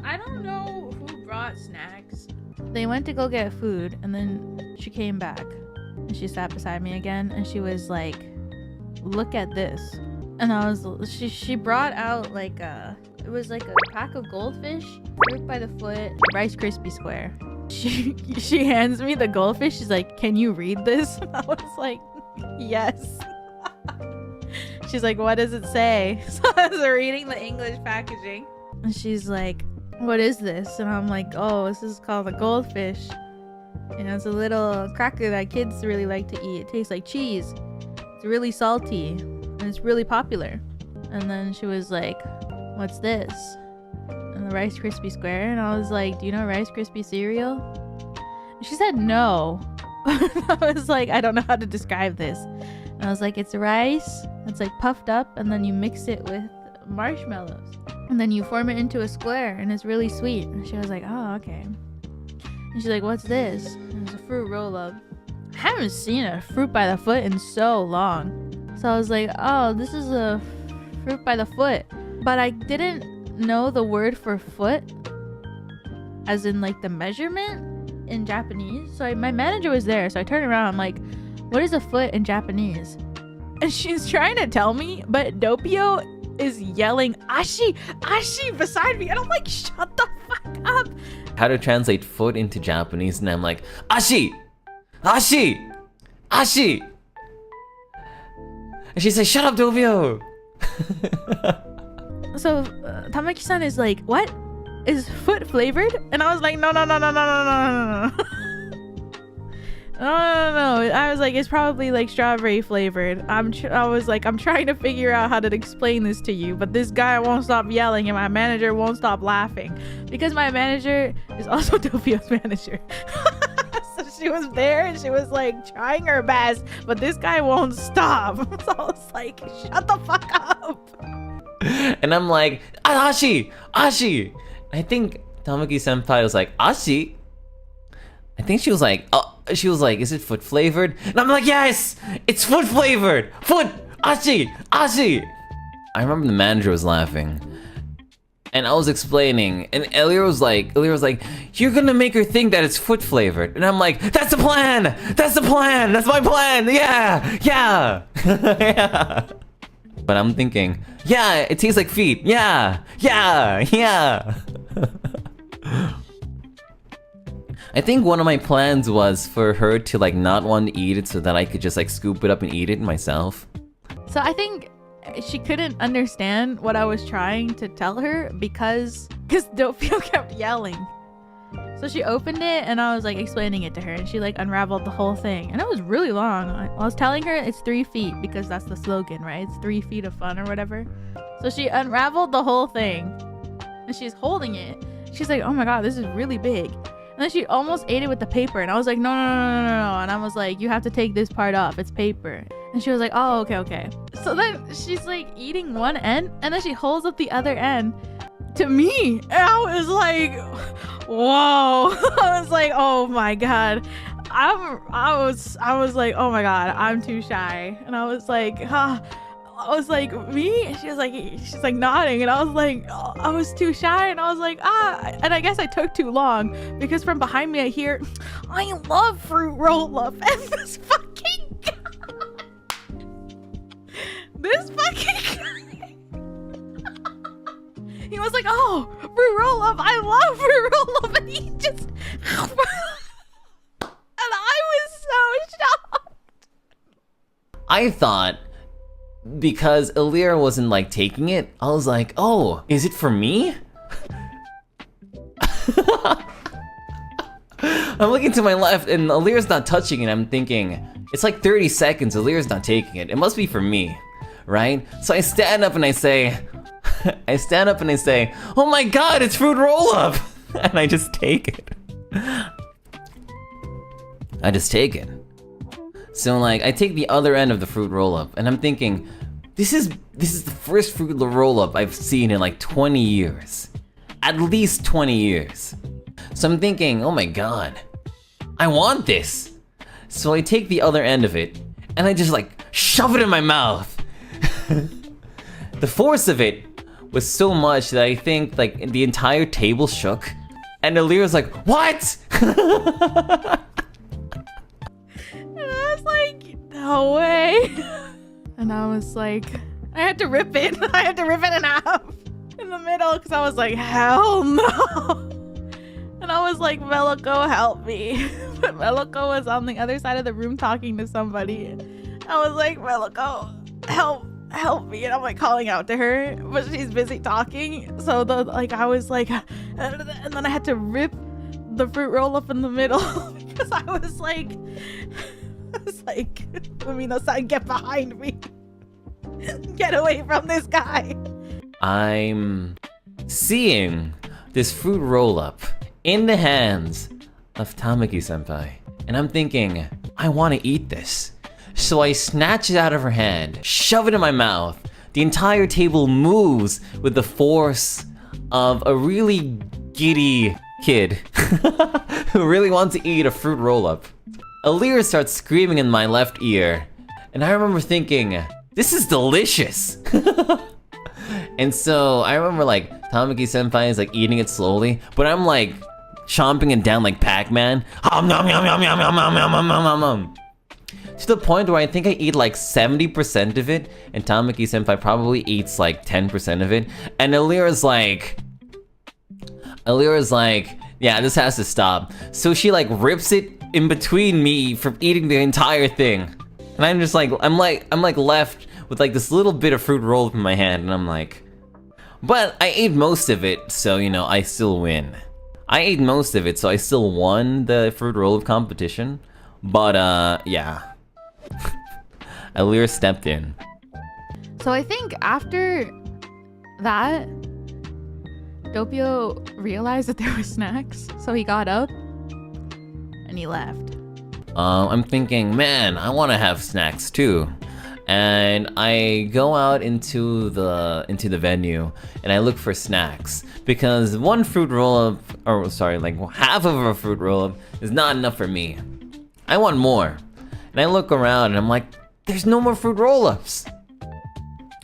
I don't know who brought snacks. They went to go get food, and then she came back, and she sat beside me again, and she was like, "Look at this." And she brought out like it was like a pack of goldfish, fruit by the foot, Rice Krispie square. She hands me the goldfish. She's like, "Can you read this?" And I was like, "Yes." She's like, "What does it say?" So I was reading the English packaging, and she's like, "What is this?" And I'm like, "Oh, this is called a goldfish. You know, it's a little cracker that kids really like to eat. It tastes like cheese. It's really salty, and it's really popular." And then she was like, "What's this?" And the Rice Krispie square. And I was like, "Do you know Rice Krispie cereal?" And she said no. I was like, "I don't know how to describe this." And I was like, "It's rice. It's like puffed up, and then you mix it with marshmallows, and then you form it into a square, and it's really sweet." And she was like, "Oh, okay." And she's like, "What's this?" And it's a fruit roll-up. I haven't seen a fruit by the foot in so long. So I was like, "Oh, this is a fruit by the foot." But I didn't know the word for foot, as in like the measurement in Japanese. So my manager was there, so I turned around. I'm like, "What is a foot in Japanese?" And she's trying to tell me, but Doppio is yelling "Ashi! Ashi!" beside me. And I'm like, "Shut the fuck up." How to translate foot into Japanese, and I'm like, "Ashi! Ashi! Ashi!" And she says, "Shut up, Doppio!" So Tamaki-san is like, "What? Is foot flavored?" And I was like, "No, no, no, no, no, no, no, no." No. I was like, "It's probably like strawberry flavored." I was like, "I'm trying to figure out how to explain this to you, but this guy won't stop yelling, and my manager won't stop laughing, because my manager is also Doppio's manager." So she was there, and she was like trying her best, but this guy won't stop. So I was like, "Shut the fuck up." And I'm like, "Ashi! Ashi!" I think Tamaki senpai was like, "Ashi?" I think she was like, she was like, "Is it foot flavored?" And I'm like, "Yes! It's foot flavored! Foot! Ashi! Ashi!" I remember the manager was laughing. And I was explaining, and Elira was like, "You're gonna make her think that it's foot flavored." And I'm like, "That's the plan! That's the plan! That's my plan! Yeah! Yeah! Yeah!" But I'm thinking, "Yeah, it tastes like feet. Yeah! Yeah! Yeah!" I think one of my plans was for her to like not want to eat it so that I could just like scoop it up and eat it myself. So I think she couldn't understand what I was trying to tell her because Doppio kept yelling. So she opened it, and I was like explaining it to her, and she like unraveled the whole thing, and it was really long. I was telling her it's 3 feet because that's the slogan, right? It's 3 feet of fun or whatever. So she unraveled the whole thing, and she's holding it. She's like, "Oh my god, this is really big." And then she almost ate it with the paper, and I was like, "No, no, no, no, no, no." And I was like, "You have to take this part off. It's paper." And she was like, "Oh, okay, okay." So then she's like eating one end, and then she holds up the other end to me. And I was like, whoa. I was like, "Oh my god." I was like, "Oh my god, I'm too shy." And I was like, "Huh." I was like, "Me?" And she's like nodding, and I was like, "Oh, I was too shy." And I was like, and I guess I took too long, because from behind me I hear, "I love fruit roll-up." And this fucking guy, he was like, "Oh, fruit roll-up, I love fruit roll-up." And he just and I was so shocked. I thought, because Elira wasn't like taking it, I was like, "Oh, is it for me?" I'm looking to my left, and Elira's not touching it. I'm thinking, it's like 30 seconds, Elira's not taking it. It must be for me, right? So I stand up and I say, "Oh my god, it's fruit roll-up!" And I just take it. I just take it. So like, I take the other end of the fruit roll-up, and I'm thinking, this is the first fruit roll-up I've seen in like 20 years. At least 20 years. So I'm thinking, oh my god, I want this. So I take the other end of it, and I just like shove it in my mouth. The force of it was so much that I think like the entire table shook. And Elira's like, what? And I was like, no way. And I was like, I had to rip it. I had to rip it in half in the middle because I was like, hell no. And I was like, Melico, help me. But Melico was on the other side of the room talking to somebody. I was like, Melico, help me. And I'm like calling out to her, but she's busy talking. So I was like, and then I had to rip the fruit roll up in the middle because I was like, Fumino-san, get behind me. Get away from this guy. I'm seeing this fruit roll up in the hands of Tamaki senpai, and I'm thinking, I want to eat this. So I snatch it out of her hand, shove it in my mouth. The entire table moves with the force of a really giddy kid who really wants to eat a fruit roll-up. Elira starts screaming in my left ear, and I remember thinking, this is delicious. And so I remember like Tamaki senpai is like eating it slowly, but I'm like chomping it down like Pac-Man. To the point where I think I eat like 70% of it, and Tamaki senpai probably eats like 10% of it. And Elira's like, yeah, this has to stop. So she like rips it in between me from eating the entire thing. And I'm just like, I'm left with like this little bit of fruit roll in my hand, and I'm like, but I ate most of it, so you know, I still win. I ate most of it, so I still won the fruit roll of competition. But yeah. Elira stepped in. So I think after that, Doppio realized that there were snacks, so he got up and he left. I'm thinking, man, I want to have snacks too. And I go out into the venue and I look for snacks because one fruit roll-up, or sorry, like half of a fruit roll-up is not enough for me. I want more. And I look around and I'm like, there's no more fruit roll-ups.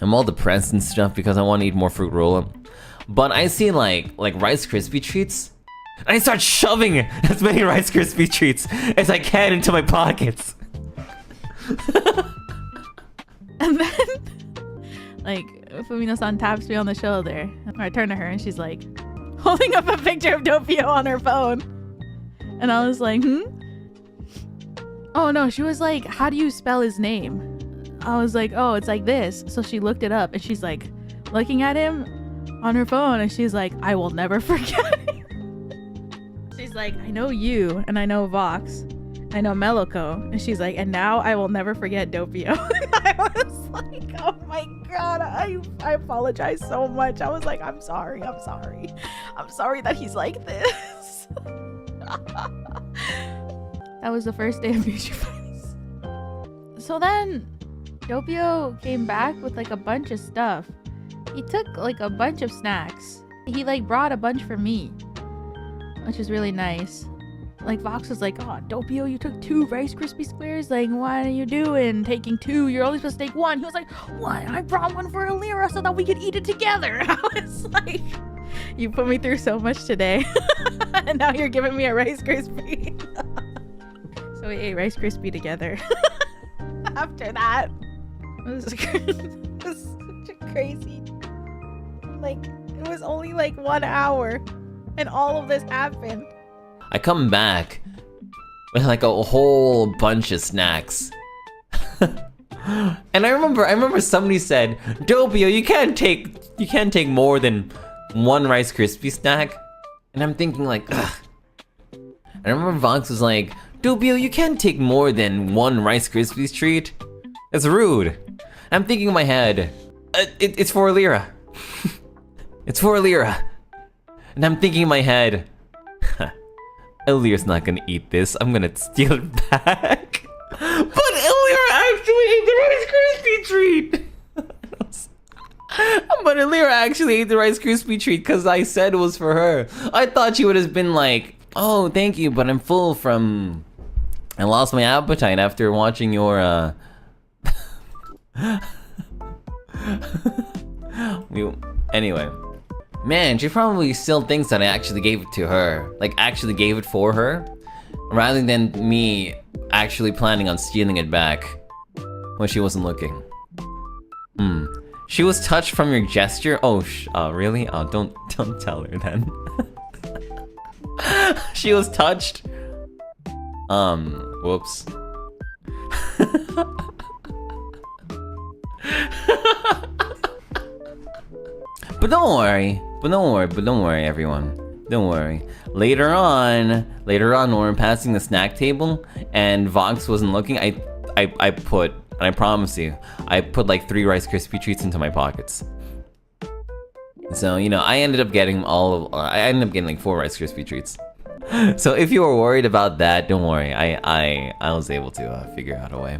I'm all depressed and stuff because I want to eat more fruit roll-up. But I see like Rice Krispie treats. And I start shoving as many Rice Krispie treats as I can into my pockets. And then, like, Fumino-san taps me on the shoulder. I turn to her and she's like, holding up a picture of Doppio on her phone. And I was like, Oh no, she was like, how do you spell his name? I was like, oh, it's like this. So she looked it up and she's like, looking at him on her phone and she's like, I will never forget him. She's like, I know you and I know Vox. I know Melico. And she's like, and now I will never forget Doppio. I was like, oh my god, I apologize so much. I was like, I'm sorry. I'm sorry that he's like this. That was the first day of Future Fights. So then Doppio came back with like a bunch of stuff. He took like a bunch of snacks. He like brought a bunch for me, which is really nice. Like Vox was like, oh, Doppio, you took 2 Rice Krispie squares? Like, what are you doing taking 2? You're only supposed to take 1. He was like, what? I brought 1 for Elira so that we could eat it together. I was like, you put me through so much today. And now you're giving me a Rice Krispie. So we ate Rice Krispie together. After that, it was such a crazy, like, it was only like 1 hour and all of this happened. I come back with like a whole bunch of snacks. And I remember somebody said, Doppio, you can't take more than 1 Rice Krispie snack. And I'm thinking like, ugh. And I remember Vox was like, Doppio, you can't take more than 1 Rice Krispies treat. That's rude. And I'm thinking in my head, it's for Elira. It's for Elira. And I'm thinking in my head, Elira's not gonna eat this. I'm gonna steal it back. But Elira actually ate the Rice Krispie treat. But Elira actually ate the Rice Krispie treat because I said it was for her. I thought she would have been like, oh, thank you, but I'm full from... I lost my appetite after watching your, Anyway. Man, she probably still thinks that I actually gave it to her. Like, actually gave it for her. Rather than me actually planning on stealing it back. When she wasn't looking. She was touched from your gesture? Oh, really? Oh, don't tell her then. She was touched? Whoops. But don't worry, everyone. Don't worry. Later on, when we're passing the snack table and Vox wasn't looking, I put, and I promise you, I put like 3 Rice Krispie treats into my pockets. So, you know, I ended up getting like 4 Rice Krispie treats. So if you were worried about that, don't worry. I was able to figure out a way.